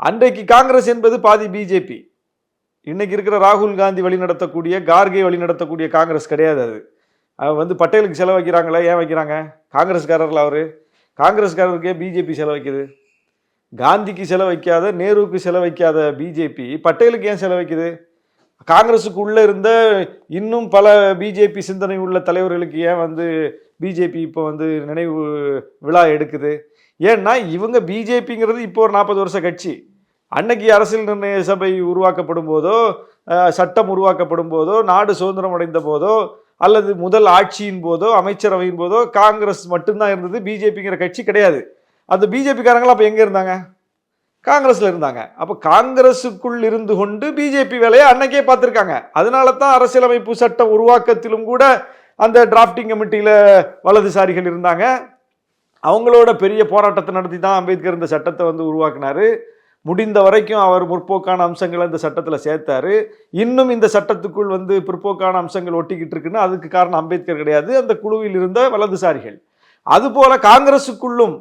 அன்றைக்கு காங்கிரஸ் என்பது பாதி பிஜேபி. இன்னைக்கு இருக்கிற ராகுல் காந்தி வழிநடத்தக்கூடிய, கார்கே வழிநடத்தக்கூடிய காங்கிரஸ் கிடையாது. அது வந்து பட்டேலுக்கு செலவு வைக்கிறாங்களே, ஏன் வைக்கிறாங்க? காங்கிரஸ்காரர்கள் அவரு. காங்கிரஸ்காரருக்கே பிஜேபி செலவைக்குது. காந்திக்கு செலவைக்காத, நேருவுக்கு செலவைக்காத பிஜேபி பட்டேலுக்கு ஏன் செலவைக்குது? காங்கிரஸுக்கு உள்ள இருந்த இன்னும் பல பிஜேபி சிந்தனை உள்ள தலைவர்களுக்கு ஏன் வந்து பிஜேபி இப்போ வந்து நினைவு விழா எடுக்குது? ஏன்னா இவங்க பிஜேபிங்கிறது இப்போ ஒரு 40 வருஷ கட்சி. அன்னைக்கு அரசியல் நிர்ணய சபை உருவாக்கப்படும் போதோ, சட்டம் உருவாக்கப்படும் போதோ, நாடு சுதந்திரம் அடைந்த போதோ, அல்லது முதல் ஆட்சியின் போதோ, அமைச்சரவையின் போதோ காங்கிரஸ் மட்டும்தான் இருந்தது, பிஜேபிங்கிற கட்சி கிடையாது. அந்த பிஜேபிக்காரங்களும் அப்போ எங்கே இருந்தாங்க? காங்கிரஸ்ல இருந்தாங்க. அப்போ காங்கிரஸுக்குள் இருந்து கொண்டு பிஜேபி வேலையை அன்னைக்கே பார்த்துருக்காங்க. அதனால தான் அரசியலமைப்பு சட்ட உருவாக்கத்திலும் கூட அந்த டிராஃப்டிங் கமிட்டியில் வலதுசாரிகள் இருந்தாங்க. அவங்களோட பெரிய போராட்டத்தை நடத்தி தான் அம்பேத்கர் இந்த சட்டத்தை வந்து உருவாக்குனாரு. முடிந்த வரைக்கும் அவர் முற்போக்கான அம்சங்களை இந்த சட்டத்தில் சேர்த்தாரு. இன்னும் இந்த சட்டத்துக்குள் வந்து பிற்போக்கான அம்சங்கள் ஒட்டிக்கிட்டு இருக்குன்னு அதுக்கு காரணம் அம்பேத்கர் கிடையாது, அந்த குழுவில் இருந்த வலதுசாரிகள். அதுபோல காங்கிரஸுக்குள்ளும்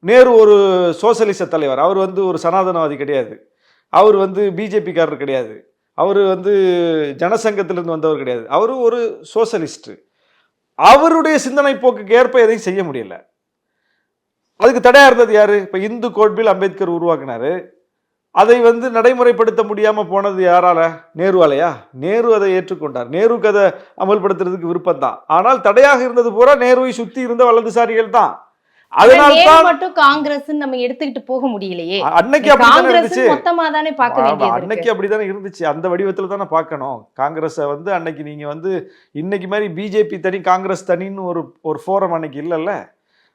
நேரு ஒரு சோசலிச தலைவர். அவர் வந்து ஒரு சனாதனவாதி கிடையாது, அவர் வந்து பிஜேபிக்காரர் கிடையாது, அவர் வந்து ஜனசங்கத்திலிருந்து வந்தவர் கிடையாது, அவர் ஒரு சோசலிஸ்ட். அவருடைய சிந்தனை போக்குக்கு ஏற்ப எதையும் செய்ய முடியல. அதுக்கு தடையா இருந்தது யாரு? இப்ப இந்து கோட் பில் அம்பேத்கர் உருவாக்கினாரு. அதை வந்து நடைமுறைப்படுத்த முடியாம போனது யாரால? நேருவாலையா? நேரு அதை ஏற்றுக்கொண்டார். நேருக்கு அதை அமல்படுத்துறதுக்கு விருப்பம் தான். ஆனால் தடையாக இருந்தது பூரா நேருவை சுத்தி இருந்த வலதுசாரிகள் தான். அதனால்தான் மட்டும் காங்கிரஸ் நம்ம எடுத்துக்கிட்டு போக முடியலையே. அன்னைக்கு அப்படிதானே இருந்துச்சு, மொத்தமா தானே பார்க்க வேண்டியது. அன்னைக்கு அப்படிதானே இருந்துச்சு, அந்த வடிவத்துல தானே பார்க்கணும். காங்கிரஸை வந்து அன்னைக்கு நீங்க வந்து இன்னைக்கு மாதிரி பிஜேபி தனி காங்கிரஸ் தனின்னு ஒரு ஃபோரம் அன்னைக்கு இல்லைல்ல.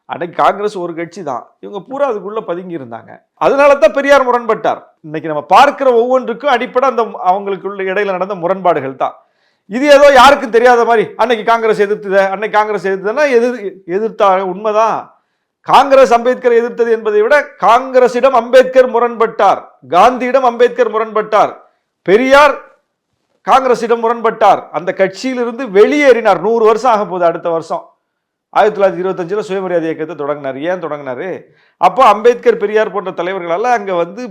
அன்னைக்கு காங்கிரஸ் ஒரு கட்சி தான், இவங்க பூரா அதுக்குள்ள பதுங்கி இருந்தாங்க. அதனால தான் பெரியார் முரண்பட்டார். இன்னைக்கு நம்ம பார்க்கிற ஒவ்வொன்றுக்கும் அடிப்படை அந்த அவங்களுக்குள்ள இடையில நடந்த முரண்பாடுகள் தான். இது ஏதோ யாருக்கும் தெரியாத மாதிரி அன்னைக்கு காங்கிரஸ் எதிர்த்துத, அன்னைக்கு காங்கிரஸ் எதிர்த்ததுன்னா எதிர்த்தாங்க, உண்மைதான். காங்கிரஸ் அம்பேத்கர் எதிர்த்தது என்பதை விட காங்கிரசிடம் அம்பேத்கர் முரண்பட்டார், காந்தியிடம் அம்பேத்கர் முரண்பட்டார், பெரியார் காங்கிரசிடம் முரண்பட்டார், அந்த கட்சியிலிருந்து வெளியேறினார். 100 வருஷம் ஆக போகுது அடுத்த வருஷம். 1925 சுயமரியாதை இயக்கத்தை தொடங்கினார். ஏன் தொடங்கினாரு? அப்போ அம்பேத்கர், பெரியார் போன்ற தலைவர்களால் அங்கே வந்து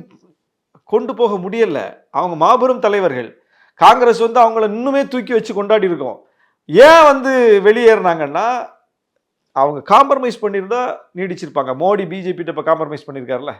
கொண்டு போக முடியல. அவங்க மாபெரும் தலைவர்கள். காங்கிரஸ் வந்து அவங்கள இன்னுமே தூக்கி வச்சு கொண்டாடி இருக்கோம். ஏன் வந்து வெளியேறினாங்கன்னா, அவங்க காம்ப்ரமைஸ் பண்ணியிருந்தா நீடிச்சிருப்பாங்க. மோடி பிஜேபி இப்போ காம்ப்ரமைஸ் பண்ணியிருக்காருல்ல,